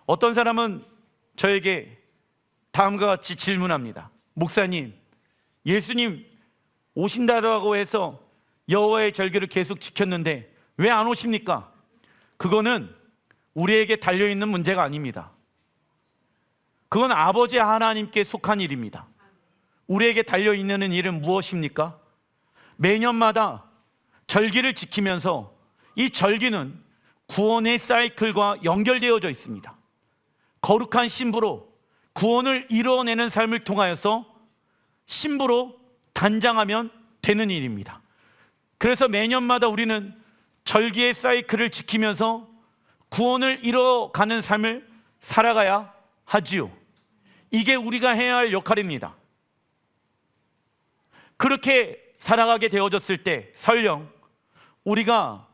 어떤 사람은 저에게 다음과 같이 질문합니다. 목사님, 예수님 오신다고 해서 여호와의 절기를 계속 지켰는데 왜 안 오십니까? 그거는 우리에게 달려있는 문제가 아닙니다. 그건 아버지 하나님께 속한 일입니다. 우리에게 달려있는 일은 무엇입니까? 매년마다 절기를 지키면서 이 절기는 구원의 사이클과 연결되어져 있습니다. 거룩한 신부로 구원을 이루어내는 삶을 통하여서 신부로 단장하면 되는 일입니다. 그래서 매년마다 우리는 절기의 사이클을 지키면서 구원을 이뤄가는 삶을 살아가야 하지요. 이게 우리가 해야 할 역할입니다. 그렇게 살아가게 되어졌을 때 설령 우리가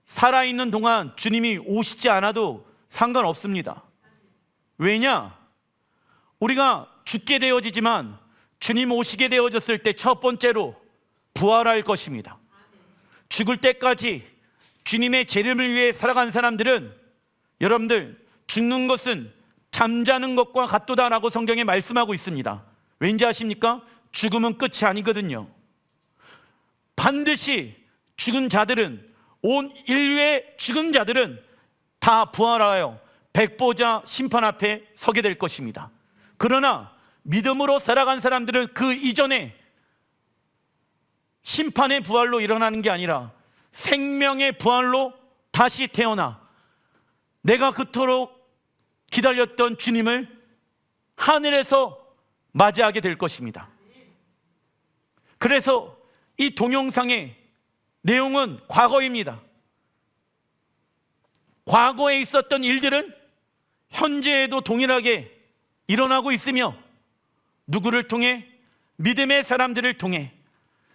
살아있는 동안 주님이 오시지 않아도 상관없습니다. 왜냐? 우리가 죽게 되어지지만 주님 오시게 되어졌을 때 첫 번째로 부활할 것입니다. 죽을 때까지 주님의 재림을 위해 살아간 사람들은, 여러분들, 죽는 것은 잠자는 것과 같도다라고 성경에 말씀하고 있습니다. 왠지 아십니까? 죽음은 끝이 아니거든요. 반드시 죽은 자들은, 온 인류의 죽은 자들은 다 부활하여 백보자 심판 앞에 서게 될 것입니다. 그러나 믿음으로 살아간 사람들은 그 이전에 심판의 부활로 일어나는 게 아니라 생명의 부활로 다시 태어나 내가 그토록 기다렸던 주님을 하늘에서 맞이하게 될 것입니다. 그래서 이 동영상의 내용은 과거입니다. 과거에 있었던 일들은 현재에도 동일하게 일어나고 있으며 누구를 통해? 믿음의 사람들을 통해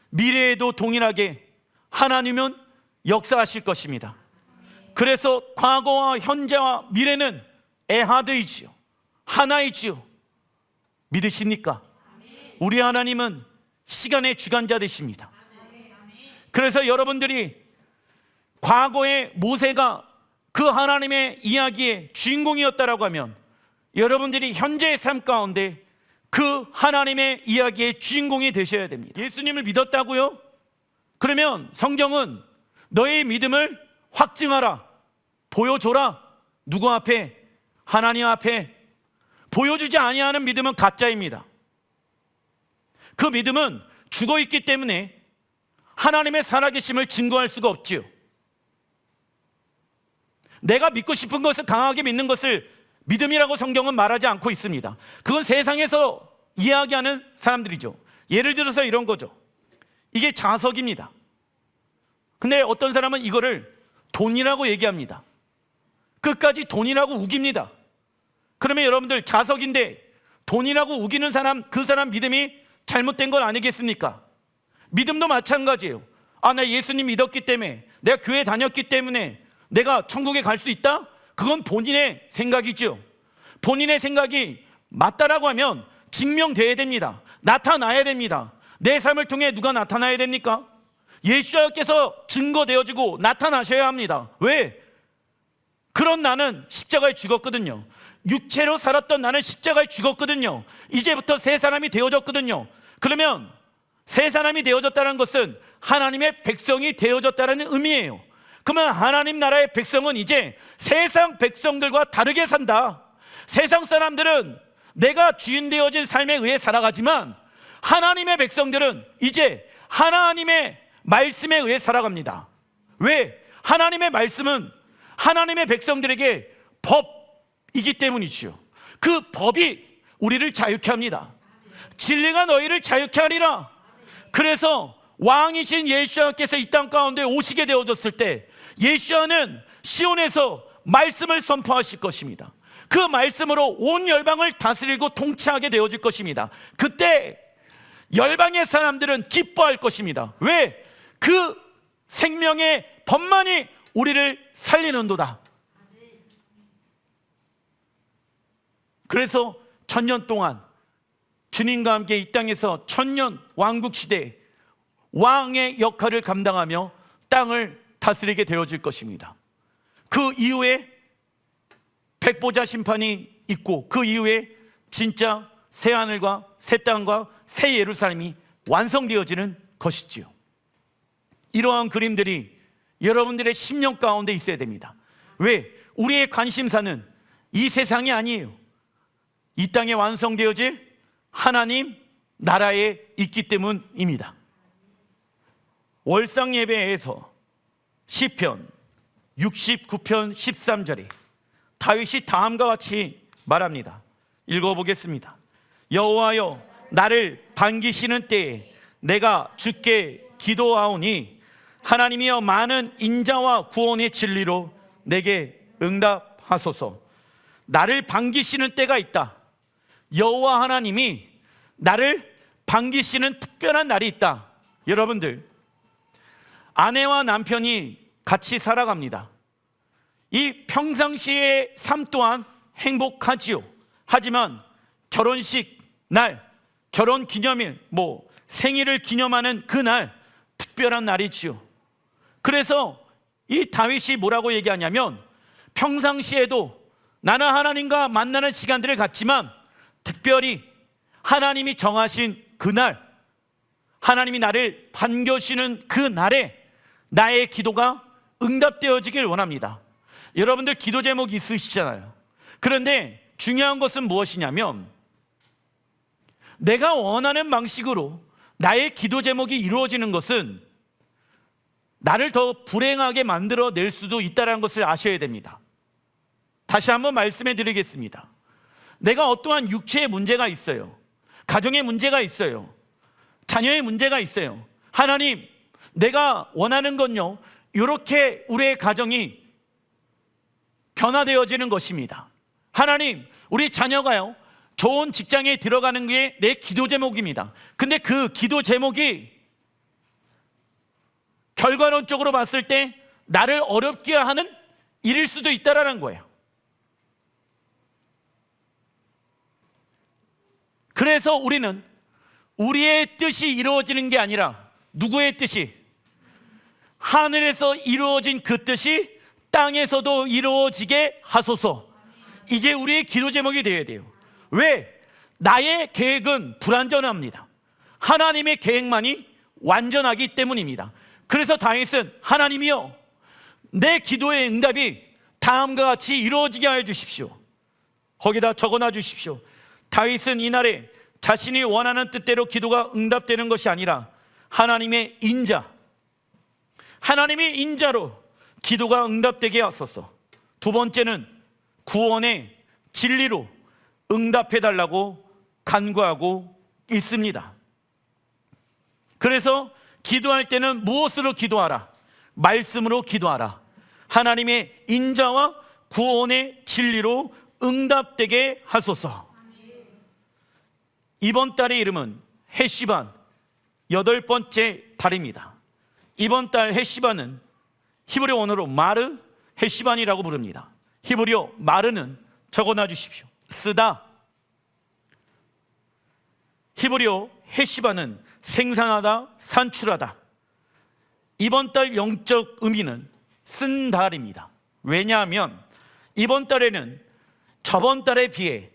미래에도 동일하게 하나님은 역사하실 것입니다. 그래서 과거와 현재와 미래는 에하드이지요, 하나이지요. 믿으십니까? 우리 하나님은 시간의 주관자 되십니다. 그래서 여러분들이 과거의 모세가 그 하나님의 이야기의 주인공이었다라고 하면 여러분들이 현재의 삶 가운데 그 하나님의 이야기의 주인공이 되셔야 됩니다. 예수님을 믿었다고요? 그러면 성경은 너의 믿음을 확증하라, 보여줘라. 누구 앞에? 하나님 앞에. 보여주지 아니하는 믿음은 가짜입니다. 그 믿음은 죽어있기 때문에 하나님의 살아계심을 증거할 수가 없지요. 내가 믿고 싶은 것을 강하게 믿는 것을 믿음이라고 성경은 말하지 않고 있습니다. 그건 세상에서 이야기하는 사람들이죠. 예를 들어서 이런 거죠. 이게 자석입니다. 근데 어떤 사람은 이거를 돈이라고 얘기합니다. 끝까지 돈이라고 우깁니다. 그러면 여러분들, 자석인데 돈이라고 우기는 사람, 그 사람 믿음이 잘못된 건 아니겠습니까? 믿음도 마찬가지예요. 나 예수님 믿었기 때문에, 내가 교회 다녔기 때문에 내가 천국에 갈 수 있다? 그건 본인의 생각이죠. 본인의 생각이 맞다라고 하면 증명돼야 됩니다. 나타나야 됩니다. 내 삶을 통해 누가 나타나야 됩니까? 예수님께서 증거되어지고 나타나셔야 합니다. 왜? 그런 나는 십자가에 죽었거든요. 육체로 살았던 나는 십자가에 죽었거든요. 이제부터 새 사람이 되어졌거든요. 그러면 새 사람이 되어졌다는 것은 하나님의 백성이 되어졌다는 의미예요. 그러면 하나님 나라의 백성은 이제 세상 백성들과 다르게 산다. 세상 사람들은 내가 주인 되어진 삶에 의해 살아가지만 하나님의 백성들은 이제 하나님의 말씀에 의해 살아갑니다. 왜? 하나님의 말씀은 하나님의 백성들에게 법이기 때문이지요. 그 법이 우리를 자유케 합니다. 진리가 너희를 자유케 하리라. 그래서 왕이신 예수님께서 이 땅 가운데 오시게 되어졌을 때 예수님은 시온에서 말씀을 선포하실 것입니다. 그 말씀으로 온 열방을 다스리고 통치하게 되어질 것입니다. 그때 열방의 사람들은 기뻐할 것입니다. 왜? 그 생명의 법만이 우리를 살리는도다. 그래서 1000년 동안 주님과 함께 이 땅에서 1000년 왕국 시대 왕의 역할을 감당하며 땅을 다스리게 되어질 것입니다. 그 이후에 백보자 심판이 있고 그 이후에 진짜 새 하늘과 새 땅과 새 예루살렘이 완성되어지는 것이지요. 이러한 그림들이 여러분들의 심령 가운데 있어야 됩니다. 왜? 우리의 관심사는 이 세상이 아니에요. 이 땅에 완성되어질 하나님 나라에 있기 때문입니다. 월상 예배에서 시편 69편 13절에 다윗이 다음과 같이 말합니다. 읽어보겠습니다. 여호와여, 나를 반기시는 때에 내가 주께 기도하오니 하나님이여, 많은 인자와 구원의 진리로 내게 응답하소서. 나를 반기시는 때가 있다. 여호와 하나님이 나를 반기시는 특별한 날이 있다. 여러분들, 아내와 남편이 같이 살아갑니다. 이 평상시의 삶 또한 행복하지요. 하지만 결혼식 날, 결혼 기념일, 생일을 기념하는 그날 특별한 날이지요. 그래서 이 다윗이 뭐라고 얘기하냐면, 평상시에도 나는 하나님과 만나는 시간들을 갖지만 특별히 하나님이 정하신 그날, 하나님이 나를 반겨주시는 그 날에 나의 기도가 응답되어지길 원합니다. 여러분들 기도 제목 있으시잖아요. 그런데 중요한 것은 무엇이냐면, 내가 원하는 방식으로 나의 기도 제목이 이루어지는 것은 나를 더 불행하게 만들어낼 수도 있다는 것을 아셔야 됩니다. 다시 한번 말씀해 드리겠습니다. 내가 어떠한 육체의 문제가 있어요. 가정의 문제가 있어요. 자녀의 문제가 있어요. 하나님, 내가 원하는 건요, 이렇게 우리의 가정이 변화되어지는 것입니다. 하나님, 우리 자녀가요, 좋은 직장에 들어가는 게 내 기도 제목입니다. 근데 그 기도 제목이 결과론적으로 봤을 때 나를 어렵게 하는 일일 수도 있다라는 거예요. 그래서 우리는 우리의 뜻이 이루어지는 게 아니라 누구의 뜻이? 하늘에서 이루어진 그 뜻이 땅에서도 이루어지게 하소서. 이게 우리의 기도 제목이 되어야 돼요. 왜? 나의 계획은 불완전합니다. 하나님의 계획만이 완전하기 때문입니다. 그래서 다윗은 하나님이여, 내 기도의 응답이 다음과 같이 이루어지게 하여 주십시오. 거기다 적어놔 주십시오. 다윗은 이날에 자신이 원하는 뜻대로 기도가 응답되는 것이 아니라 하나님의 인자, 하나님의 인자로 기도가 응답되게 하소서. 두 번째는 구원의 진리로 응답해달라고 간구하고 있습니다. 그래서 기도할 때는 무엇으로 기도하라? 말씀으로 기도하라. 하나님의 인자와 구원의 진리로 응답되게 하소서. 이번 달의 이름은 헤시반, 8번째 달입니다. 이번 달 헤시반은 히브리 원어로 마르 헤시반이라고 부릅니다. 히브리어 마르는 적어놔 주십시오. 쓰다. 히브리어 헤시반은 생산하다, 산출하다. 이번 달 영적 의미는 쓴 달입니다. 왜냐하면 이번 달에는 저번 달에 비해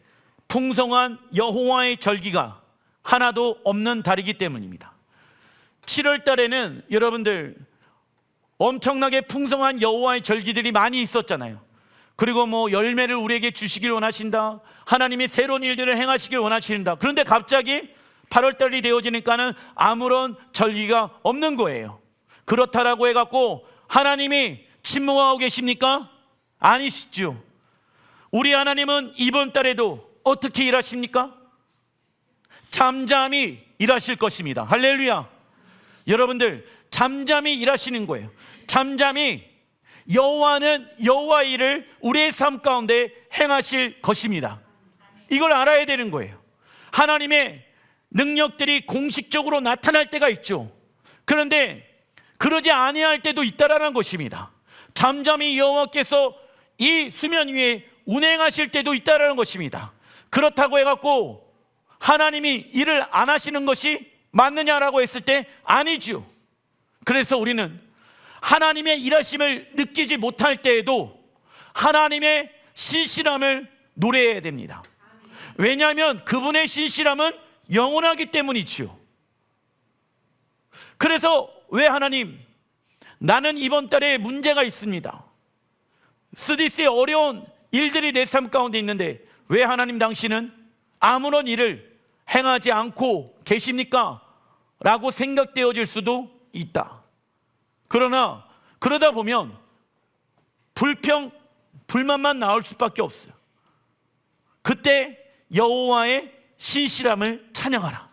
풍성한 여호와의 절기가 하나도 없는 달이기 때문입니다. 7월 달에는 여러분들 엄청나게 풍성한 여호와의 절기들이 많이 있었잖아요. 그리고 열매를 우리에게 주시길 원하신다, 하나님이 새로운 일들을 행하시길 원하신다. 그런데 갑자기 8월 달이 되어지니까는 아무런 절기가 없는 거예요. 그렇다라고 해갖고 하나님이 침묵하고 계십니까? 아니시죠. 우리 하나님은 이번 달에도 어떻게 일하십니까? 잠잠히 일하실 것입니다. 할렐루야. 여러분들, 잠잠히 일하시는 거예요. 잠잠히 여호와는 여호와의 일을 우리의 삶 가운데 행하실 것입니다. 이걸 알아야 되는 거예요. 하나님의 능력들이 공식적으로 나타날 때가 있죠. 그런데 그러지 아니할 때도 있다라는 것입니다. 잠잠히 여호와께서 이 수면 위에 운행하실 때도 있다라는 것입니다. 그렇다고 해갖고 하나님이 일을 안 하시는 것이 맞느냐라고 했을 때 아니죠. 그래서 우리는 하나님의 일하심을 느끼지 못할 때에도 하나님의 신실함을 노래해야 됩니다. 왜냐하면 그분의 신실함은 영원하기 때문이지요. 그래서 왜 하나님, 나는 이번 달에 문제가 있습니다. 스디스의 어려운 일들이 내 삶 가운데 있는데 왜 하나님 당신은 아무런 일을 행하지 않고 계십니까? 라고 생각되어질 수도 있다. 그러나 그러다 보면 불만만 나올 수밖에 없어요. 그때 여호와의 신실함을 찬양하라.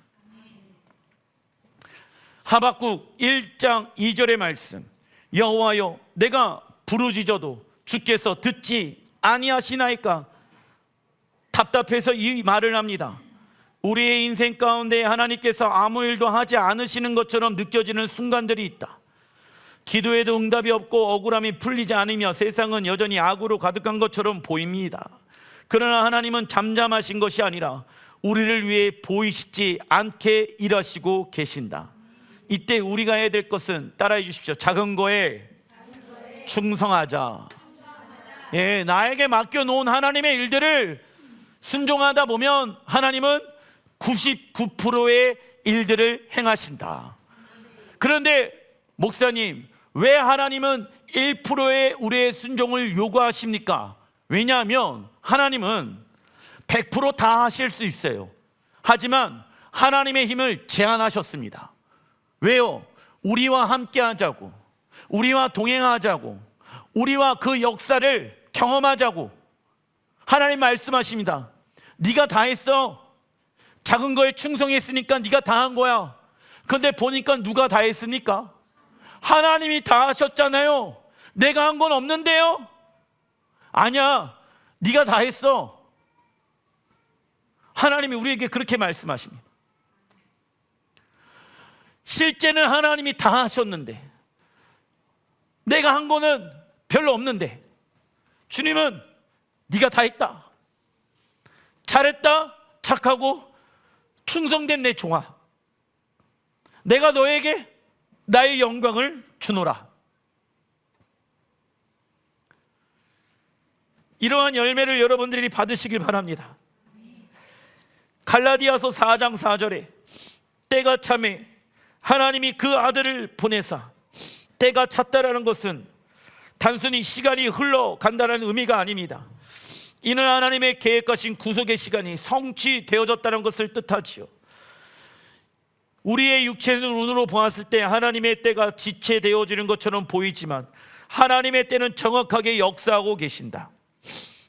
하박국 1장 2절의 말씀, 여호와여 내가 부르짖어도 주께서 듣지 아니하시나이까? 답답해서 이 말을 합니다. 우리의 인생 가운데 하나님께서 아무 일도 하지 않으시는 것처럼 느껴지는 순간들이 있다. 기도에도 응답이 없고 억울함이 풀리지 않으며 세상은 여전히 악으로 가득한 것처럼 보입니다. 그러나 하나님은 잠잠하신 것이 아니라 우리를 위해 보이시지 않게 일하시고 계신다. 이때 우리가 해야 될 것은, 따라해 주십시오. 작은 거에 충성하자. 예, 나에게 맡겨놓은 하나님의 일들을 순종하다 보면 하나님은 99%의 일들을 행하신다. 그런데 목사님, 왜 하나님은 1%의 우리의 순종을 요구하십니까? 왜냐하면 하나님은 100% 다 하실 수 있어요. 하지만 하나님의 힘을 제한하셨습니다. 왜요? 우리와 함께 하자고, 우리와 동행하자고, 우리와 그 역사를 경험하자고. 하나님 말씀하십니다. 네가 다 했어. 작은 거에 충성했으니까 네가 다 한 거야. 그런데 보니까 누가 다 했습니까? 하나님이 다 하셨잖아요. 내가 한 건 없는데요? 아니야, 네가 다 했어. 하나님이 우리에게 그렇게 말씀하십니다. 실제는 하나님이 다 하셨는데 내가 한 거는 별로 없는데 주님은 네가 다 했다, 잘했다, 착하고 충성된 내 종아, 내가 너에게 나의 영광을 주노라. 이러한 열매를 여러분들이 받으시길 바랍니다. 갈라디아서 4장 4절에 때가 참에 하나님이 그 아들을 보내사, 때가 찼다라는 것은 단순히 시간이 흘러간다는 의미가 아닙니다. 이는 하나님의 계획하신 구속의 시간이 성취되어졌다는 것을 뜻하지요. 우리의 육체의 눈으로 보았을 때 하나님의 때가 지체되어지는 것처럼 보이지만 하나님의 때는 정확하게 역사하고 계신다.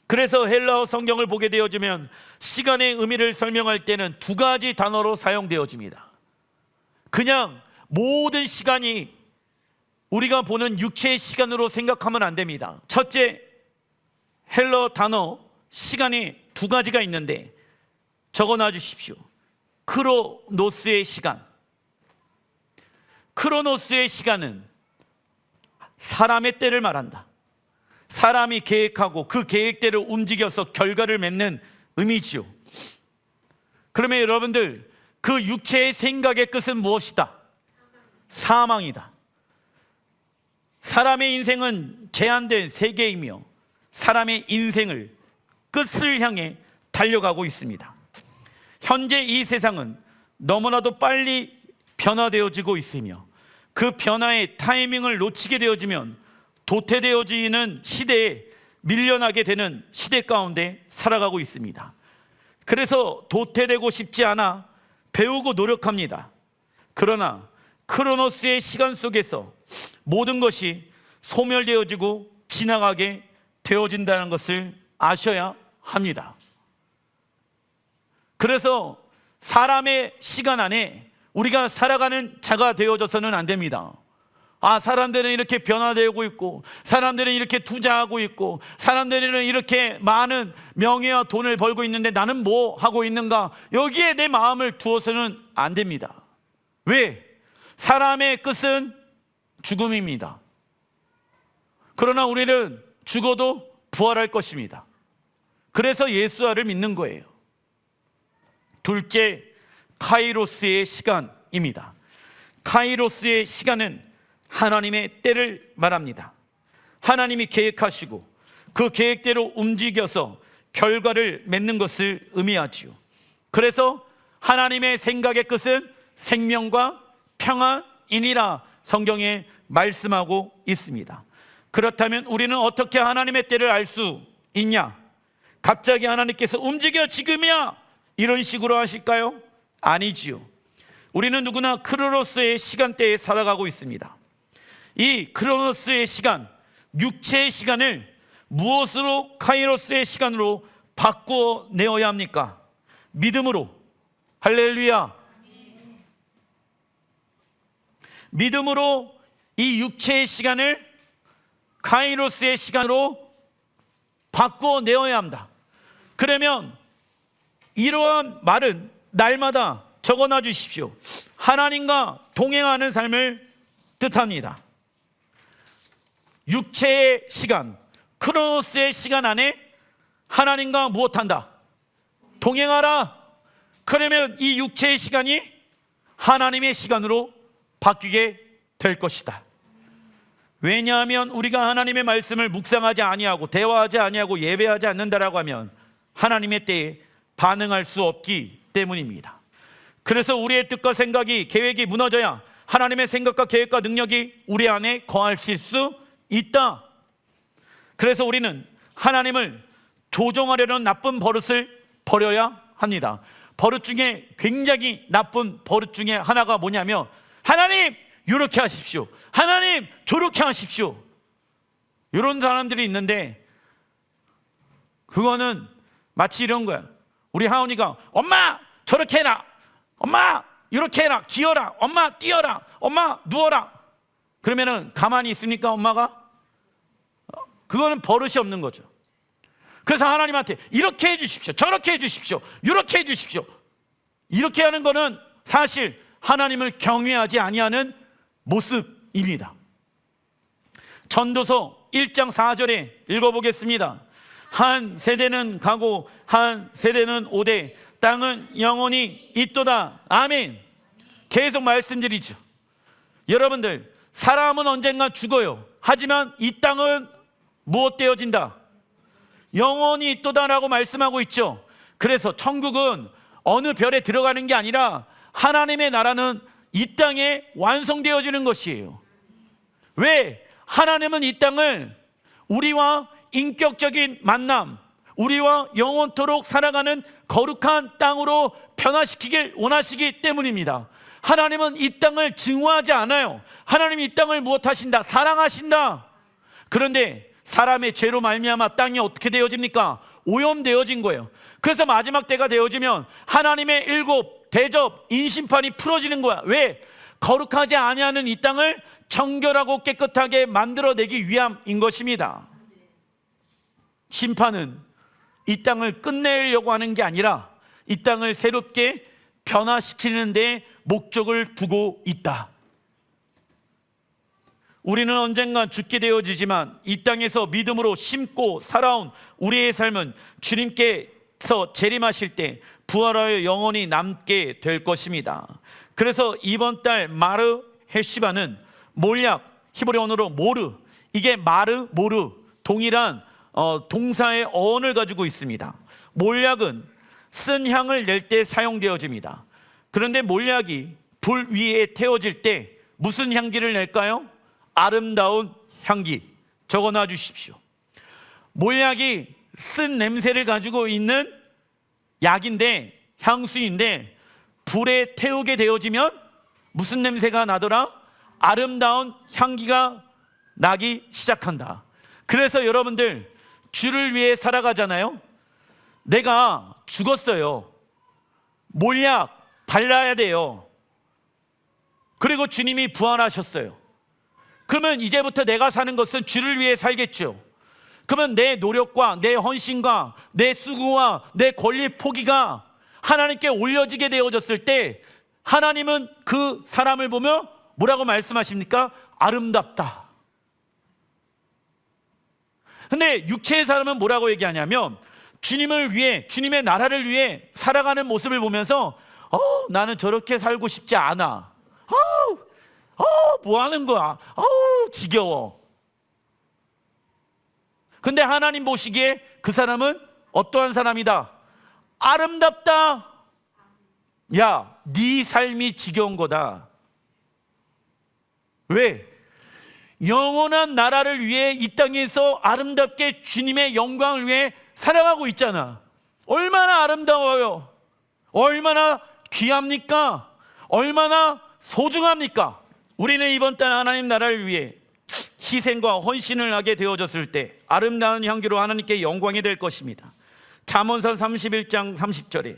그래서 헬라어 성경을 보게 되어지면 시간의 의미를 설명할 때는 두 가지 단어로 사용되어집니다. 그냥 모든 시간이 우리가 보는 육체의 시간으로 생각하면 안 됩니다. 첫째, 헬라어 단어 시간이 두 가지가 있는데 적어놔 주십시오. 크로노스의 시간. 크로노스의 시간은 사람의 때를 말한다. 사람이 계획하고 그 계획대로 움직여서 결과를 맺는 의미지요. 그러면 여러분들, 그 육체의 생각의 끝은 무엇이다? 사망이다. 사람의 인생은 제한된 세계이며 사람의 인생을 끝을 향해 달려가고 있습니다. 현재 이 세상은 너무나도 빨리 변화되어지고 있으며 그 변화의 타이밍을 놓치게 되어지면 도태되어지는 시대에 밀려나게 되는 시대 가운데 살아가고 있습니다. 그래서 도태되고 싶지 않아 배우고 노력합니다. 그러나 크로노스의 시간 속에서 모든 것이 소멸되어지고 지나가게 되어진다는 것을 아셔야 합니다. 그래서 사람의 시간 안에 우리가 살아가는 자가 되어져서는 안 됩니다. 사람들은 이렇게 변화되고 있고, 사람들은 이렇게 투자하고 있고, 사람들은 이렇게 많은 명예와 돈을 벌고 있는데 나는 뭐 하고 있는가? 여기에 내 마음을 두어서는 안 됩니다. 왜? 사람의 끝은 죽음입니다. 그러나 우리는 죽어도 부활할 것입니다. 그래서 예수와를 믿는 거예요. 둘째, 카이로스의 시간입니다. 카이로스의 시간은 하나님의 때를 말합니다. 하나님이 계획하시고 그 계획대로 움직여서 결과를 맺는 것을 의미하지요. 그래서 하나님의 생각의 끝은 생명과 평안이니라 성경에 말씀하고 있습니다. 그렇다면 우리는 어떻게 하나님의 때를 알 수 있냐? 갑자기 하나님께서 움직여 지금이야 이런 식으로 하실까요? 아니지요. 우리는 누구나 크로노스의 시간대에 살아가고 있습니다. 이 크로노스의 시간, 육체의 시간을 무엇으로 카이로스의 시간으로 바꾸어 내어야 합니까? 믿음으로. 할렐루야. 믿음으로 이 육체의 시간을 카이로스의 시간으로 바꾸어 내어야 합니다. 그러면 이러한 말은 날마다 적어놔 주십시오. 하나님과 동행하는 삶을 뜻합니다. 육체의 시간, 크로노스의 시간 안에 하나님과 무엇한다? 동행하라. 그러면 이 육체의 시간이 하나님의 시간으로 바뀌게 될 것이다. 왜냐하면 우리가 하나님의 말씀을 묵상하지 아니하고 대화하지 아니하고 예배하지 않는다라고 하면 하나님의 때에 반응할 수 없기 때문입니다. 그래서 우리의 뜻과 생각이, 계획이 무너져야 하나님의 생각과 계획과 능력이 우리 안에 거하실 수 있다. 그래서 우리는 하나님을 조종하려는 나쁜 버릇을 버려야 합니다. 버릇 중에 굉장히 나쁜 버릇 중에 하나가 뭐냐면, 하나님 이렇게 하십시오, 하나님 저렇게 하십시오, 이런 사람들이 있는데, 그거는 마치 이런 거야. 우리 하은이가 엄마 저렇게 해라, 엄마 이렇게 해라, 기어라, 엄마 뛰어라, 엄마 누워라. 그러면은 가만히 있습니까 엄마가? 그거는 버릇이 없는 거죠. 그래서 하나님한테 이렇게 해 주십시오, 저렇게 해 주십시오, 이렇게 해 주십시오, 이렇게 하는 거는 사실 하나님을 경외하지 아니하는 모습입니다. 전도서 1장 4절에 읽어보겠습니다. 한 세대는 가고 한 세대는 오되 땅은 영원히 있도다. 아멘. 계속 말씀드리죠. 여러분들, 사람은 언젠가 죽어요. 하지만 이 땅은 무엇 되어진다? 영원히 있도다라고 말씀하고 있죠. 그래서 천국은 어느 별에 들어가는 게 아니라 하나님의 나라는 이 땅에 완성되어지는 것이에요. 왜? 하나님은 이 땅을 우리와 인격적인 만남, 우리와 영원토록 살아가는 거룩한 땅으로 변화시키길 원하시기 때문입니다. 하나님은 이 땅을 증오하지 않아요. 하나님이 이 땅을 무엇하신다? 사랑하신다. 그런데 사람의 죄로 말미암아 땅이 어떻게 되어집니까? 오염되어진 거예요. 그래서 마지막 때가 되어지면 하나님의 일곱 대접 인심판이 풀어지는 거야. 왜? 거룩하지 아니하는 이 땅을 정결하고 깨끗하게 만들어내기 위함인 것입니다. 심판은 이 땅을 끝내려고 하는 게 아니라 이 땅을 새롭게 변화시키는 데 목적을 두고 있다. 우리는 언젠가 죽게 되어지지만 이 땅에서 믿음으로 심고 살아온 우리의 삶은 주님께서 재림하실 때 부활하여 영원히 남게 될 것입니다. 그래서 이번 달 마르 헤시바는 몰약, 히브리 언어로 모르, 이게 마르, 모르 동일한 동사의 어원을 가지고 있습니다. 몰약은 쓴 향을 낼 때 사용되어집니다. 그런데 몰약이 불 위에 태워질 때 무슨 향기를 낼까요? 아름다운 향기. 적어놔 주십시오. 몰약이 쓴 냄새를 가지고 있는 약인데, 향수인데, 불에 태우게 되어지면 무슨 냄새가 나더라? 아름다운 향기가 나기 시작한다. 그래서 여러분들, 주를 위해 살아가잖아요. 내가 죽었어요. 몰약 발라야 돼요. 그리고 주님이 부활하셨어요. 그러면 이제부터 내가 사는 것은 주를 위해 살겠죠. 그러면 내 노력과 내 헌신과 내 수고와 내 권리 포기가 하나님께 올려지게 되어졌을 때 하나님은 그 사람을 보며 뭐라고 말씀하십니까? 아름답다. 근데 육체의 사람은 뭐라고 얘기하냐면, 주님을 위해, 주님의 나라를 위해 살아가는 모습을 보면서 나는 저렇게 살고 싶지 않아. 뭐 하는 거야? 지겨워. 근데 하나님 보시기에 그 사람은 어떠한 사람이다? 아름답다. 야, 네 삶이 지겨운 거다. 왜? 영원한 나라를 위해 이 땅에서 아름답게 주님의 영광을 위해 살아가고 있잖아. 얼마나 아름다워요. 얼마나 귀합니까? 얼마나 소중합니까? 우리는 이번 달 하나님 나라를 위해 희생과 헌신을 하게 되어졌을 때 아름다운 향기로 하나님께 영광이 될 것입니다. 잠언서 31장 30절에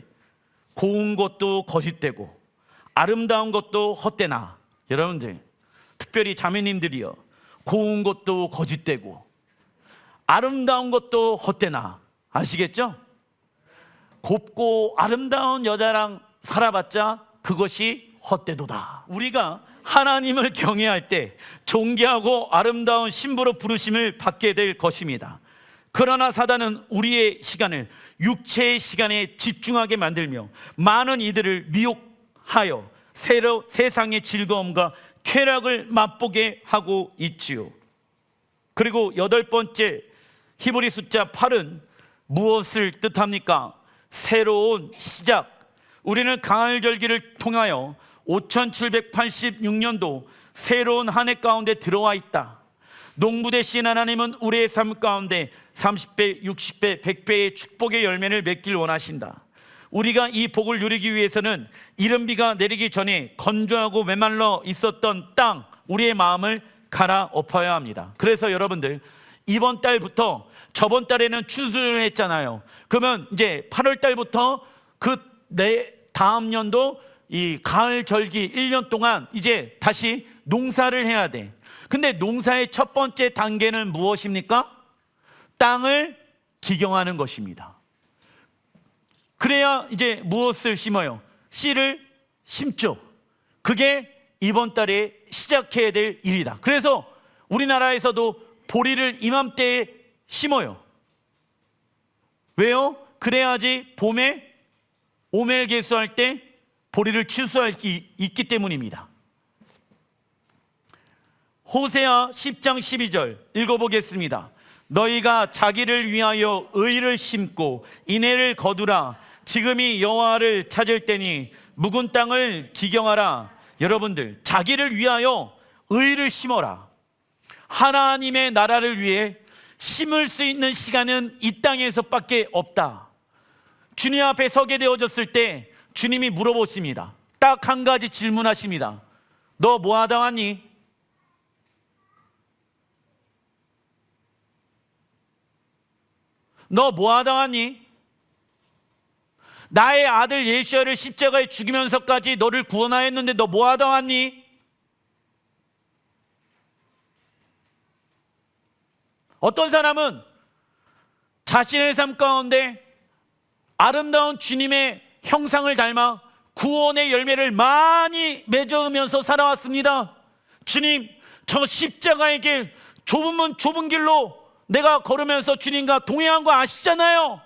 고운 것도 거짓되고 아름다운 것도 헛되나. 여러분들, 특별히 자매님들이요, 고운 것도 거짓되고 아름다운 것도 헛되나. 아시겠죠? 곱고 아름다운 여자랑 살아봤자 그것이 헛되도다. 우리가 하나님을 경외할 때 존귀하고 아름다운 신부로 부르심을 받게 될 것입니다. 그러나 사단은 우리의 시간을 육체의 시간에 집중하게 만들며 많은 이들을 미혹하여 세상의 즐거움과 쾌락을 맛보게 하고 있지요. 그리고 8번째, 히브리 숫자 8은 무엇을 뜻합니까? 새로운 시작. 우리는 가을절기를 통하여 5786년도 새로운 한 해 가운데 들어와 있다. 농부 되신 하나님은 우리의 삶 가운데 30배, 60배, 100배의 축복의 열매를 맺길 원하신다. 우리가 이 복을 누리기 위해서는 이른 비가 내리기 전에 건조하고 메말라 있었던 땅, 우리의 마음을 갈아엎어야 합니다. 그래서 여러분들, 이번 달부터, 저번 달에는 추수를 했잖아요. 그러면 이제 8월 달부터 다음 년도 이 가을 절기 1년 동안 이제 다시 농사를 해야 돼. 근데 농사의 첫 번째 단계는 무엇입니까? 땅을 기경하는 것입니다. 그래야 이제 무엇을 심어요? 씨를 심죠. 그게 이번 달에 시작해야 될 일이다. 그래서 우리나라에서도 보리를 이맘때에 심어요. 왜요? 그래야지 봄에 오멜개수할 때 보리를 추수할 수 있기 때문입니다. 호세아 10장 12절 읽어보겠습니다. 너희가 자기를 위하여 의를 심고 인애를 거두라. 지금이 여호와를 찾을 때니 묵은 땅을 기경하라. 여러분들, 자기를 위하여 의를 심어라. 하나님의 나라를 위해 심을 수 있는 시간은 이 땅에서밖에 없다. 주님 앞에 서게 되어졌을 때 주님이 물어보십니다. 딱 한 가지 질문하십니다. 너 뭐 하다 왔니? 너 뭐 하다 왔니? 나의 아들 예수야를 십자가에 죽이면서까지 너를 구원하였는데 너 뭐 하다 왔니? 어떤 사람은 자신의 삶 가운데 아름다운 주님의 형상을 닮아 구원의 열매를 많이 맺어오면서 살아왔습니다. 주님, 저 십자가의 길, 좁은 길로 내가 걸으면서 주님과 동행한 거 아시잖아요.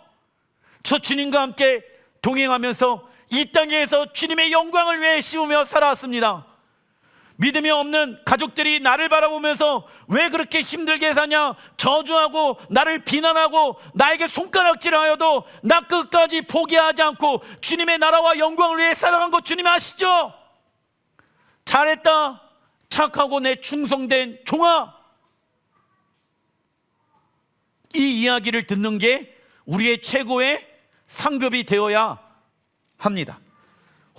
저 주님과 함께 동행하면서 이 땅에서 주님의 영광을 위해 심으며 살아왔습니다. 믿음이 없는 가족들이 나를 바라보면서 왜 그렇게 힘들게 사냐, 저주하고 나를 비난하고 나에게 손가락질하여도 나 끝까지 포기하지 않고 주님의 나라와 영광을 위해 살아간 거 주님 아시죠? 잘했다, 착하고 내 충성된 종아. 이 이야기를 듣는 게 우리의 최고의 상급이 되어야 합니다.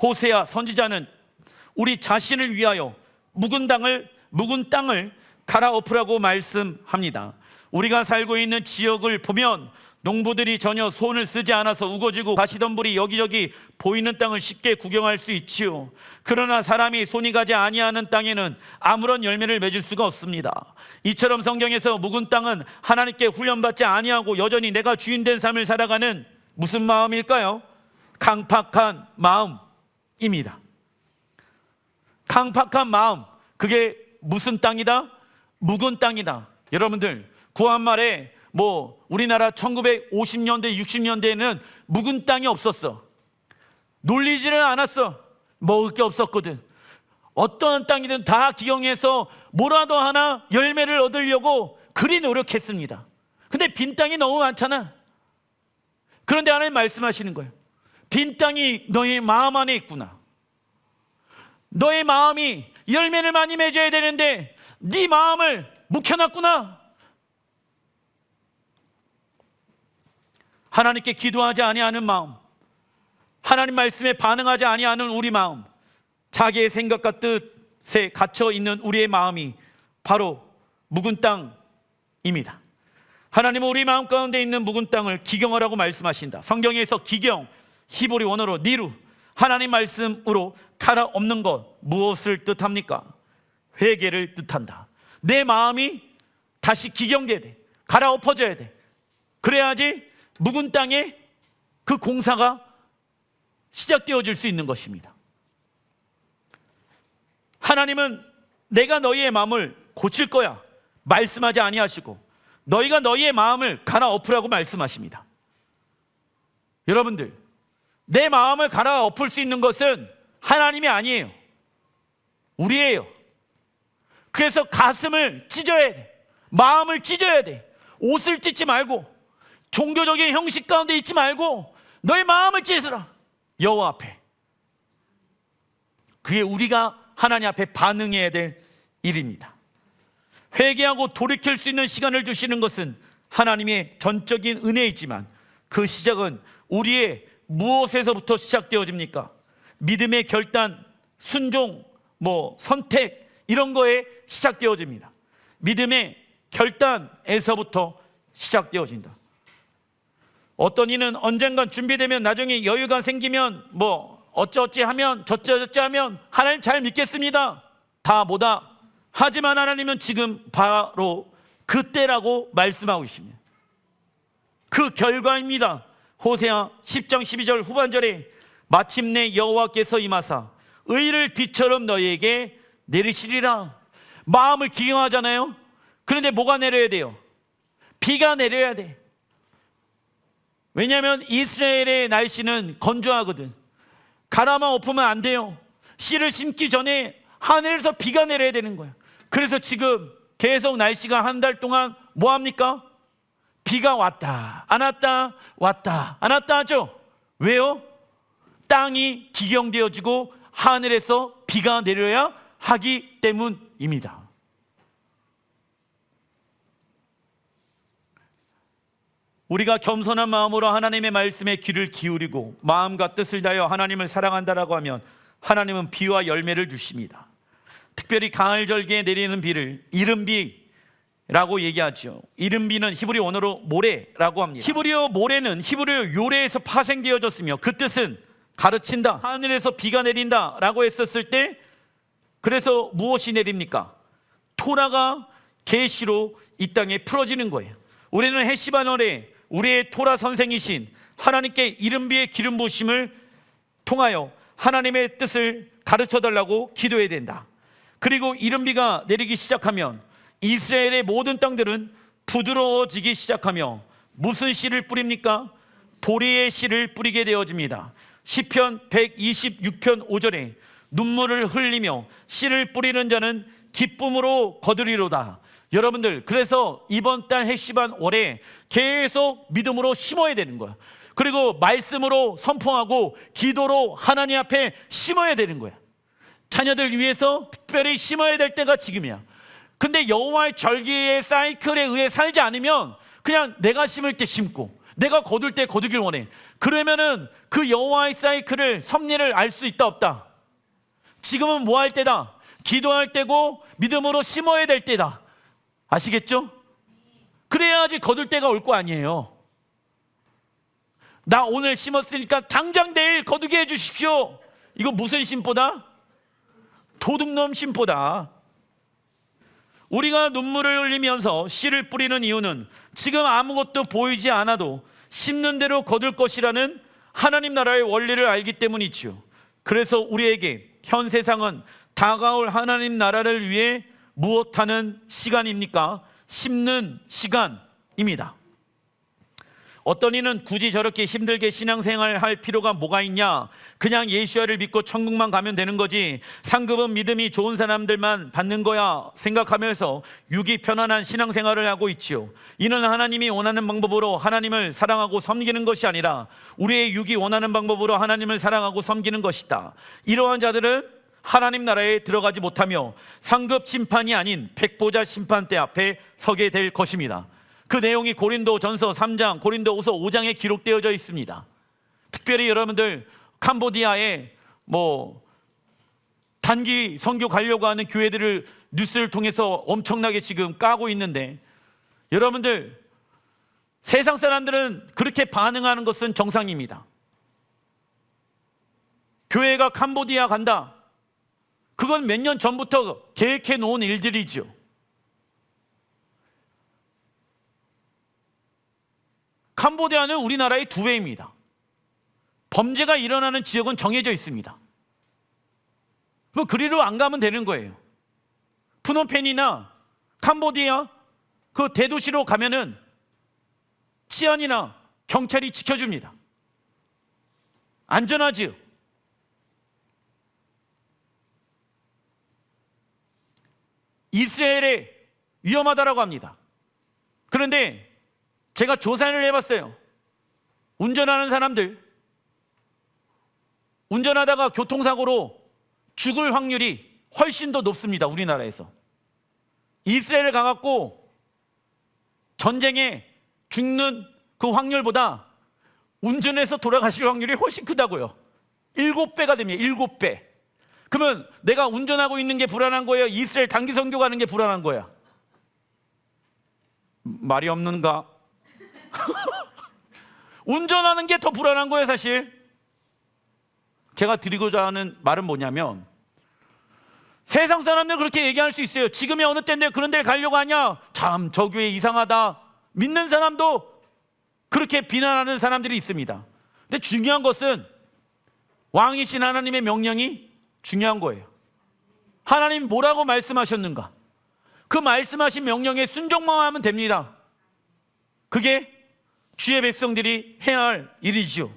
호세아 선지자는 우리 자신을 위하여 묵은 땅을 갈아엎으라고 말씀합니다. 우리가 살고 있는 지역을 보면 농부들이 전혀 손을 쓰지 않아서 우거지고 가시덤불이 여기저기 보이는 땅을 쉽게 구경할 수 있지요. 그러나 사람이 손이 가지 아니하는 땅에는 아무런 열매를 맺을 수가 없습니다. 이처럼 성경에서 묵은 땅은 하나님께 훈련받지 아니하고 여전히 내가 주인된 삶을 살아가는 무슨 마음일까요? 강팍한 마음입니다. 강팍한 마음, 그게 무슨 땅이다? 묵은 땅이다. 여러분들, 구한말에 우리나라 1950년대 60년대에는 묵은 땅이 없었어. 놀리지를 않았어. 먹을 게 없었거든. 어떠한 땅이든 다 기경해서 뭐라도 하나 열매를 얻으려고 그리 노력했습니다. 근데 빈 땅이 너무 많잖아. 그런데 하나님 말씀하시는 거예요. 빈 땅이 너의 마음 안에 있구나. 너의 마음이 열매를 많이 맺어야 되는데 네 마음을 묵혀놨구나. 하나님께 기도하지 아니하는 마음, 하나님 말씀에 반응하지 아니하는 우리 마음, 자기의 생각과 뜻에 갇혀 있는 우리의 마음이 바로 묵은 땅입니다. 하나님은 우리 마음 가운데 있는 묵은 땅을 기경하라고 말씀하신다. 성경에서 기경, 히브리 원어로 니루, 하나님 말씀으로 갈아엎는 것, 무엇을 뜻합니까? 회개를 뜻한다. 내 마음이 다시 기경돼야 돼. 갈아엎어져야 돼. 그래야지 묵은 땅에 그 공사가 시작되어질 수 있는 것입니다. 하나님은 내가 너희의 마음을 고칠 거야 말씀하지 아니하시고 너희가 너희의 마음을 갈아엎으라고 말씀하십니다. 여러분들, 내 마음을 갈아엎을 수 있는 것은 하나님이 아니에요. 우리예요. 그래서 가슴을 찢어야 돼. 마음을 찢어야 돼. 옷을 찢지 말고 종교적인 형식 가운데 있지 말고 너의 마음을 찢으라. 여호와 앞에. 그게 우리가 하나님 앞에 반응해야 될 일입니다. 회개하고 돌이킬 수 있는 시간을 주시는 것은 하나님의 전적인 은혜이지만 그 시작은 우리의 무엇에서부터 시작되어집니까? 믿음의 결단, 순종, 선택 이런 거에 시작되어집니다. 믿음의 결단에서부터 시작되어진다. 어떤 이는 언젠간 준비되면 나중에 여유가 생기면 어쩌어찌 하면 저쩌저쩌 하면 하나님 잘 믿겠습니다. 다 뭐다. 하지만 하나님은 지금 바로 그때라고 말씀하고 있습니다. 그 결과입니다. 호세아 10장 12절 후반절에 마침내 여호와께서 임하사 의를 비처럼 너희에게 내리시리라. 마음을 기경하잖아요. 그런데 뭐가 내려야 돼요? 비가 내려야 돼. 왜냐하면 이스라엘의 날씨는 건조하거든. 가라만 엎으면 안 돼요. 씨를 심기 전에 하늘에서 비가 내려야 되는 거예요. 그래서 지금 계속 날씨가 한 달 동안 뭐 합니까? 비가 왔다 안 왔다 왔다 안 왔다 하죠. 왜요? 땅이 기경되어지고 하늘에서 비가 내려야 하기 때문입니다. 우리가 겸손한 마음으로 하나님의 말씀에 귀를 기울이고 마음과 뜻을 다하여 하나님을 사랑한다라고 하면 하나님은 비와 열매를 주십니다. 특별히 가을 절기에 내리는 비를 이른비라고 얘기하죠. 이른비는 히브리 원어로 모래라고 합니다. 히브리어 모래는 히브리어 요레에서 파생되어졌으며 그 뜻은 가르친다, 하늘에서 비가 내린다라고 했었을 때 그래서 무엇이 내립니까? 토라가 계시로 이 땅에 풀어지는 거예요. 우리는 해시반월에 우리의 토라 선생이신 하나님께 이른비의 기름 부으심을 통하여 하나님의 뜻을 가르쳐달라고 기도해야 된다. 그리고 이른비가 내리기 시작하면 이스라엘의 모든 땅들은 부드러워지기 시작하며 무슨 씨를 뿌립니까? 보리의 씨를 뿌리게 되어집니다. 시편 126편 5절에 눈물을 흘리며 씨를 뿌리는 자는 기쁨으로 거두리로다. 여러분들, 그래서 이번 달 해시반 월에 계속 믿음으로 심어야 되는 거야. 그리고 말씀으로 선포하고 기도로 하나님 앞에 심어야 되는 거야. 자녀들 위해서 특별히 심어야 될 때가 지금이야. 근데 여호와의 절기의 사이클에 의해 살지 않으면 그냥 내가 심을 때 심고 내가 거둘 때 거두길 원해. 그러면은 그 여호와의 사이클을 섭리를 알 수 있다 없다? 지금은 뭐 할 때다? 기도할 때고 믿음으로 심어야 될 때다. 아시겠죠? 그래야지 거둘 때가 올 거 아니에요. 나 오늘 심었으니까 당장 내일 거두게 해주십시오. 이거 무슨 심보다? 도둑놈 심보다. 우리가 눈물을 흘리면서 씨를 뿌리는 이유는 지금 아무것도 보이지 않아도 심는 대로 거둘 것이라는 하나님 나라의 원리를 알기 때문이지요. 그래서 우리에게 현 세상은 다가올 하나님 나라를 위해 무엇하는 시간입니까? 심는 시간입니다. 어떤 이는 굳이 저렇게 힘들게 신앙생활 할 필요가 뭐가 있냐, 그냥 예수야를 믿고 천국만 가면 되는 거지, 상급은 믿음이 좋은 사람들만 받는 거야 생각하면서 육이 편안한 신앙생활을 하고 있지요. 이는 하나님이 원하는 방법으로 하나님을 사랑하고 섬기는 것이 아니라 우리의 육이 원하는 방법으로 하나님을 사랑하고 섬기는 것이다. 이러한 자들은 하나님 나라에 들어가지 못하며 상급 심판이 아닌 백보자 심판대 앞에 서게 될 것입니다. 그 내용이 고린도전서 3장, 고린도후서 5장에 기록되어져 있습니다. 특별히 여러분들 캄보디아에 단기 선교 가려고 하는 교회들을 뉴스를 통해서 엄청나게 지금 까고 있는데, 여러분들 세상 사람들은 그렇게 반응하는 것은 정상입니다. 교회가 캄보디아 간다, 그건 몇 년 전부터 계획해 놓은 일들이죠. 캄보디아는 우리나라의 2배입니다. 범죄가 일어나는 지역은 정해져 있습니다. 그리로 안 가면 되는 거예요. 프놈펜이나 캄보디아 그 대도시로 가면은 치안이나 경찰이 지켜줍니다. 안전하지요. 이스라엘에 위험하다라고 합니다. 그런데 제가 조사를 해봤어요. 운전하는 사람들, 운전하다가 교통사고로 죽을 확률이 훨씬 더 높습니다. 우리나라에서. 이스라엘을 가갖고 전쟁에 죽는 그 확률보다 운전해서 돌아가실 확률이 훨씬 크다고요. 7배가 됩니다. 7배. 그러면 내가 운전하고 있는 게 불안한 거예요? 이스라엘 단기 선교 가는 게 불안한 거야? 말이 없는가? 운전하는 게 더 불안한 거예요, 사실. 제가 드리고자 하는 말은 뭐냐면, 세상 사람들 그렇게 얘기할 수 있어요. 지금이 어느 때인데 그런 데를 가려고 하냐? 참 저 교회 이상하다. 믿는 사람도 그렇게 비난하는 사람들이 있습니다. 근데 중요한 것은 왕이신 하나님의 명령이 중요한 거예요. 하나님 뭐라고 말씀하셨는가? 그 말씀하신 명령에 순종만 하면 됩니다. 그게 주의 백성들이 해야 할 일이죠.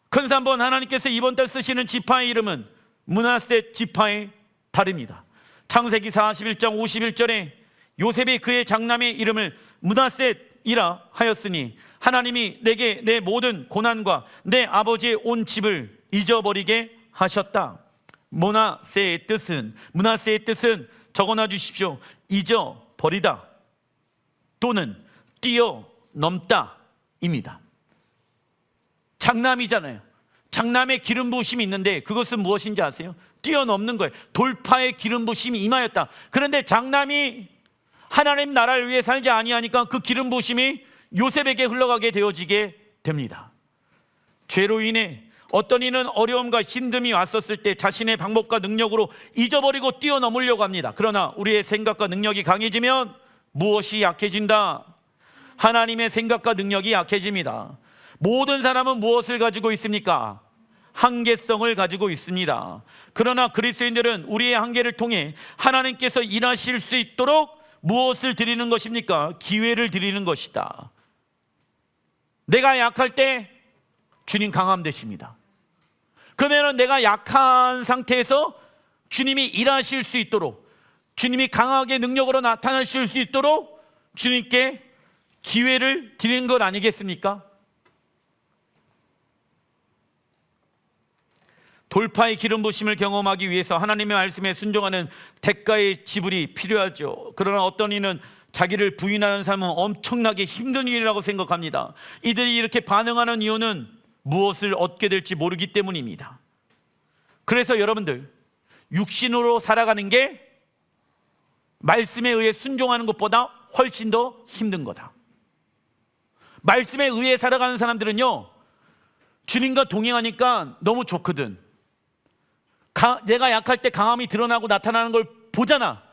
큰산번 하나님께서 이번 달 쓰시는 지파의 이름은 므낫세 지파의 달입니다. 창세기 41장 51절에 요셉이 그의 장남의 이름을 므낫셋이라 하였으니 하나님이 내게 내 모든 고난과 내 아버지의 온 집을 잊어버리게 하셨다. 므낫세의 뜻은 적어놔 주십시오. 잊어버리다 또는 뛰어넘다 입니다. 장남이잖아요. 장남의 기름 부으심이 있는데 그것은 무엇인지 아세요? 뛰어넘는 거예요. 돌파의 기름 부으심이 임하였다. 그런데 장남이 하나님 나라를 위해 살지 아니하니까 그 기름 부으심이 요셉에게 흘러가게 되어지게 됩니다. 죄로 인해 어떤 이는 어려움과 힘듦이 왔었을 때 자신의 방법과 능력으로 잊어버리고 뛰어넘으려고 합니다. 그러나 우리의 생각과 능력이 강해지면 무엇이 약해진다? 하나님의 생각과 능력이 약해집니다. 모든 사람은 무엇을 가지고 있습니까? 한계성을 가지고 있습니다. 그러나 그리스도인들은 우리의 한계를 통해 하나님께서 일하실 수 있도록 무엇을 드리는 것입니까? 기회를 드리는 것이다. 내가 약할 때 주님 강함 되십니다. 그러면 내가 약한 상태에서 주님이 일하실 수 있도록, 주님이 강하게 능력으로 나타나실 수 있도록 주님께 기회를 드리는 것 아니겠습니까? 돌파의 기름 부심을 경험하기 위해서 하나님의 말씀에 순종하는 대가의 지불이 필요하죠. 그러나 어떤 이는 자기를 부인하는 삶은 엄청나게 힘든 일이라고 생각합니다. 이들이 이렇게 반응하는 이유는 무엇을 얻게 될지 모르기 때문입니다. 그래서 여러분들, 육신으로 살아가는 게 말씀에 의해 순종하는 것보다 훨씬 더 힘든 거다. 말씀에 의해 살아가는 사람들은요, 주님과 동행하니까 너무 좋거든. 내가 약할 때 강함이 드러나고 나타나는 걸 보잖아.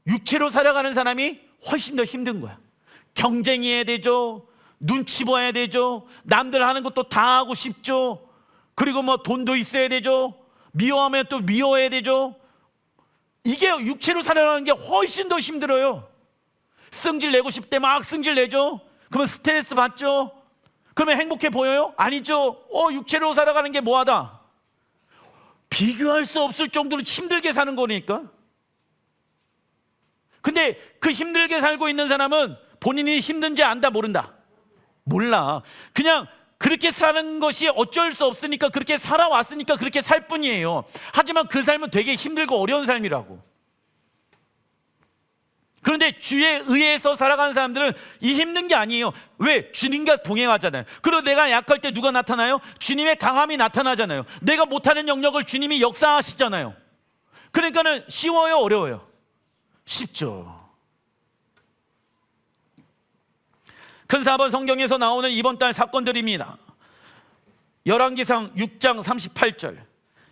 육체로 살아가는 사람이 훨씬 더 힘든 거야. 경쟁해야 되죠. 눈치 봐야 되죠. 남들 하는 것도 다 하고 싶죠. 그리고 돈도 있어야 되죠. 미워하면 또 미워해야 되죠. 이게 육체로 살아가는 게 훨씬 더 힘들어요. 승질 내고 싶을 때 막 승질 내죠. 그러면 스트레스 받죠? 그러면 행복해 보여요? 아니죠. 육체로 살아가는 게 뭐하다? 비교할 수 없을 정도로 힘들게 사는 거니까. 근데 그 힘들게 살고 있는 사람은 본인이 힘든지 안다, 모른다? 몰라. 그냥 그렇게 사는 것이 어쩔 수 없으니까, 그렇게 살아왔으니까 그렇게 살 뿐이에요. 하지만 그 삶은 되게 힘들고 어려운 삶이라고. 그런데 주에 의해서 살아가는 사람들은 이 힘든 게 아니에요. 왜? 주님과 동행하잖아요. 그리고 내가 약할 때 누가 나타나요? 주님의 강함이 나타나잖아요. 내가 못하는 영역을 주님이 역사하시잖아요. 그러니까는 쉬워요, 어려워요? 쉽죠. 큰 4번 성경에서 나오는 이번 달 사건들입니다. 열왕기상 6장 38절,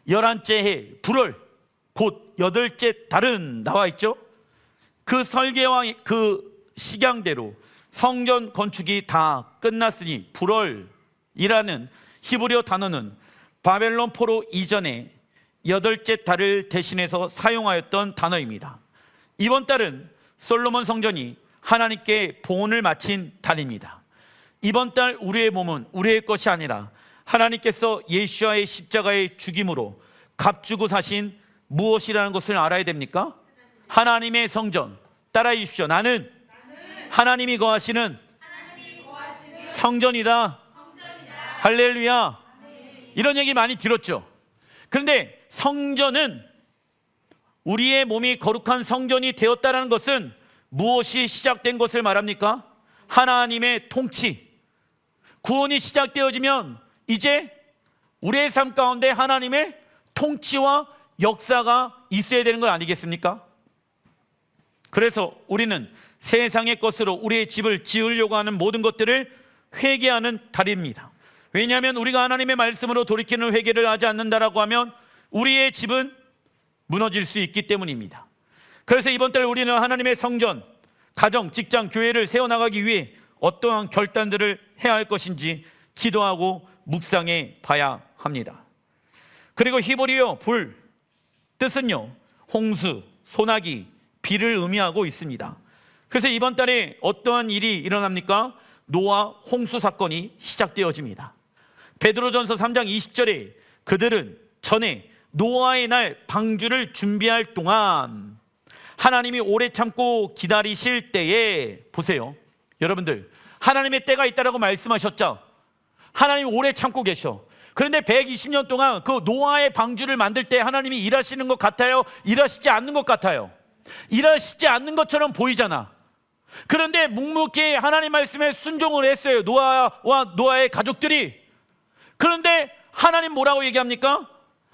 11째 해 불월 곧 8째 달은 나와 있죠. 그 설계와 그 식양대로 성전 건축이 다 끝났으니, 불월이라는 히브리어 단어는 바벨론 포로 이전에 8째 달을 대신해서 사용하였던 단어입니다. 이번 달은 솔로몬 성전이 하나님께 봉헌을 마친 달입니다. 이번 달 우리의 몸은 우리의 것이 아니라 하나님께서 예수와의 십자가의 죽임으로 값주고 사신 무엇이라는 것을 알아야 됩니까? 하나님의 성전. 따라해 주십시오. 나는 하나님이 거하시는 성전이다. 할렐루야. 이런 얘기 많이 들었죠. 그런데 성전은, 우리의 몸이 거룩한 성전이 되었다는 것은 무엇이 시작된 것을 말합니까? 하나님의 통치. 구원이 시작되어지면 이제 우리의 삶 가운데 하나님의 통치와 역사가 있어야 되는 것 아니겠습니까? 그래서 우리는 세상의 것으로 우리의 집을 지으려고 하는 모든 것들을 회개하는 달입니다. 왜냐하면 우리가 하나님의 말씀으로 돌이키는 회개를 하지 않는다라고 하면 우리의 집은 무너질 수 있기 때문입니다. 그래서 이번 달 우리는 하나님의 성전, 가정, 직장, 교회를 세워나가기 위해 어떠한 결단들을 해야 할 것인지 기도하고 묵상해 봐야 합니다. 그리고 히브리어 불, 뜻은요, 홍수, 소나기, 비를 의미하고 있습니다. 그래서 이번 달에 어떠한 일이 일어납니까? 노아 홍수 사건이 시작되어집니다. 베드로전서 3장 20절에 그들은 전에 노아의 날 방주를 준비할 동안 하나님이 오래 참고 기다리실 때에, 보세요 여러분들, 하나님의 때가 있다라고 말씀하셨죠. 하나님이 오래 참고 계셔. 그런데 120년 동안 그 노아의 방주를 만들 때 하나님이 일하시는 것 같아요? 일하시지 않는 것 같아요? 일하시지 않는 것처럼 보이잖아. 그런데 묵묵히 하나님 말씀에 순종을 했어요, 노아와 노아의 가족들이. 그런데 하나님 뭐라고 얘기합니까?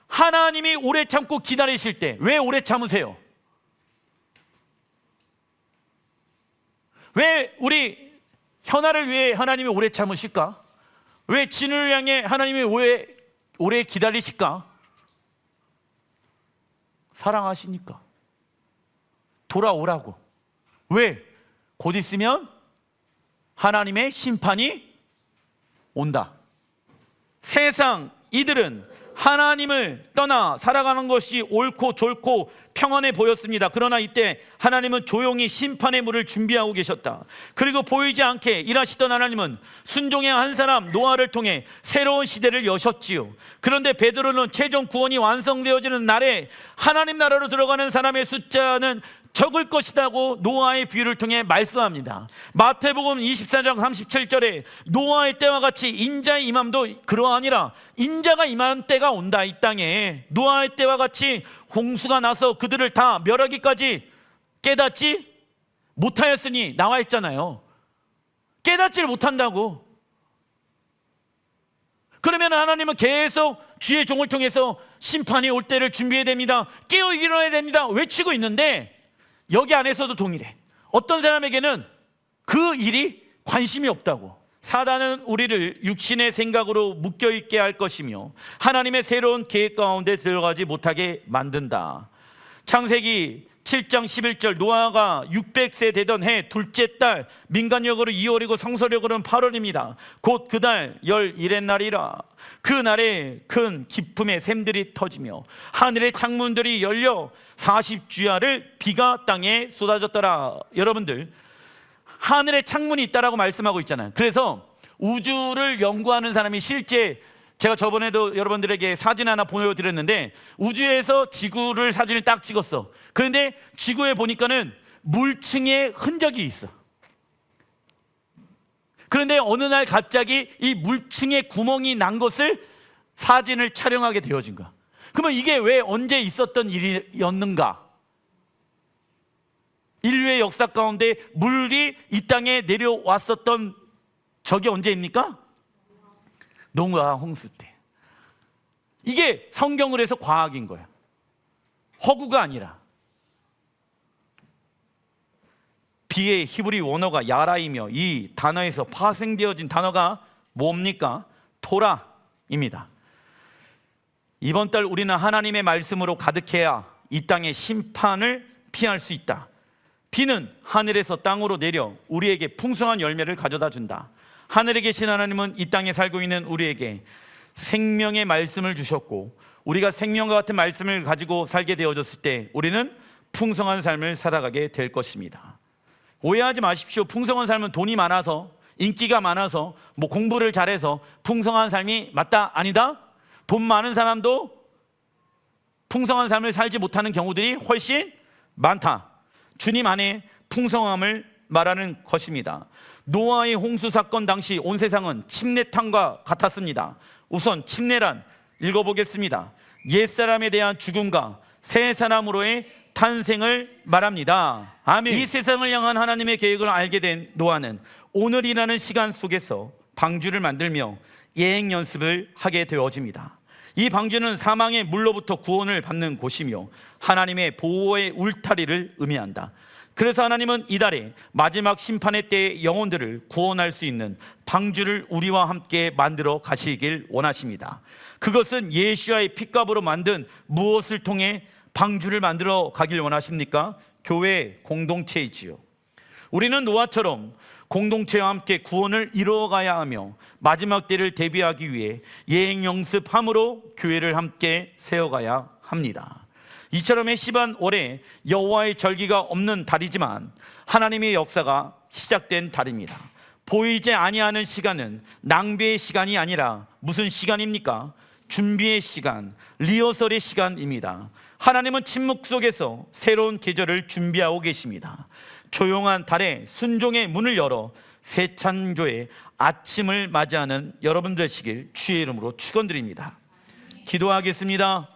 하나님이 오래 참고 기다리실 때. 왜 오래 참으세요? 왜 우리 현아를 위해 하나님이 오래 참으실까? 왜 진우를 향해 하나님이 오래 기다리실까? 사랑하시니까. 돌아오라고. 왜? 곧 있으면 하나님의 심판이 온다. 세상 이들은 하나님을 떠나 살아가는 것이 옳고 좋고 평안해 보였습니다. 그러나 이때 하나님은 조용히 심판의 물을 준비하고 계셨다. 그리고 보이지 않게 일하시던 하나님은 순종의 한 사람 노아를 통해 새로운 시대를 여셨지요. 그런데 베드로는 최종 구원이 완성되어지는 날에 하나님 나라로 들어가는 사람의 숫자는 적을 것이라고 노아의 비유를 통해 말씀합니다. 마태복음 24장 37절에 노아의 때와 같이 인자의 임함도 그러하니라. 인자가 임하는 때가 온다. 이 땅에 노아의 때와 같이 홍수가 나서 그들을 다 멸하기까지 깨닫지 못하였으니 나와 있잖아요. 깨닫지를 못한다고. 그러면 하나님은 계속 주의 종을 통해서 심판이 올 때를 준비해야 됩니다, 깨어 일어나야 됩니다 외치고 있는데, 여기 안에서도 동일해. 어떤 사람에게는 그 일이 관심이 없다고. 사단은 우리를 육신의 생각으로 묶여있게 할 것이며 하나님의 새로운 계획 가운데 들어가지 못하게 만든다. 창세기 7장 11절, 노아가 600세 되던 해 둘째 달, 민간력으로 2월이고 성서력으로는 8월입니다. 곧 그달 11의 날이라. 그 날에 큰 기쁨의 샘들이 터지며 하늘의 창문들이 열려 40주야를 비가 땅에 쏟아졌더라. 여러분들, 하늘에 창문이 있다라고 말씀하고 있잖아요. 그래서 우주를 연구하는 사람이 실제, 제가 저번에도 여러분들에게 사진 하나 보여드렸는데, 우주에서 지구를 사진을 딱 찍었어. 그런데 지구에 보니까는 물층의 흔적이 있어. 그런데 어느 날 갑자기 이 물층에 구멍이 난 것을 사진을 촬영하게 되어진 거야. 그러면 이게 왜 언제 있었던 일이었는가? 인류의 역사 가운데 물이 이 땅에 내려왔었던 적이 언제입니까? 노아 홍수 때. 이게 성경을 해서 과학인 거예요. 허구가 아니라. 비의 히브리 원어가 야라이며 이 단어에서 파생되어진 단어가 뭡니까? 토라입니다. 이번 달 우리는 하나님의 말씀으로 가득해야 이 땅의 심판을 피할 수 있다. 비는 하늘에서 땅으로 내려 우리에게 풍성한 열매를 가져다 준다. 하늘에 계신 하나님은 이 땅에 살고 있는 우리에게 생명의 말씀을 주셨고, 우리가 생명과 같은 말씀을 가지고 살게 되어졌을 때 우리는 풍성한 삶을 살아가게 될 것입니다. 오해하지 마십시오. 풍성한 삶은 돈이 많아서, 인기가 많아서, 뭐 공부를 잘해서 풍성한 삶이 맞다? 아니다? 돈 많은 사람도 풍성한 삶을 살지 못하는 경우들이 훨씬 많다. 주님 안에 풍성함을 말하는 것입니다. 노아의 홍수 사건 당시 온 세상은 침례탕과 같았습니다. 우선 침례란 읽어보겠습니다. 옛사람에 대한 죽음과 새 사람으로의 탄생을 말합니다. 아멘. 이 세상을 향한 하나님의 계획을 알게 된 노아는 오늘이라는 시간 속에서 방주를 만들며 예행 연습을 하게 되어집니다. 이 방주는 사망의 물로부터 구원을 받는 곳이며 하나님의 보호의 울타리를 의미한다. 그래서 하나님은 이달에 마지막 심판의 때의 영혼들을 구원할 수 있는 방주를 우리와 함께 만들어 가시길 원하십니다. 그것은 예수와의 핏값으로 만든 무엇을 통해 방주를 만들어 가길 원하십니까? 교회 공동체이지요. 우리는 노아처럼 공동체와 함께 구원을 이루어가야 하며 마지막 때를 대비하기 위해 예행 연습함으로 교회를 함께 세워가야 합니다. 이처럼 시반 올해 여호와의 절기가 없는 달이지만 하나님의 역사가 시작된 달입니다. 보이지 아니하는 시간은 낭비의 시간이 아니라 무슨 시간입니까? 준비의 시간, 리허설의 시간입니다. 하나님은 침묵 속에서 새로운 계절을 준비하고 계십니다. 조용한 달에 순종의 문을 열어 새 창조의 아침을 맞이하는 여러분 되시길 주의 이름으로 축원드립니다. 기도하겠습니다.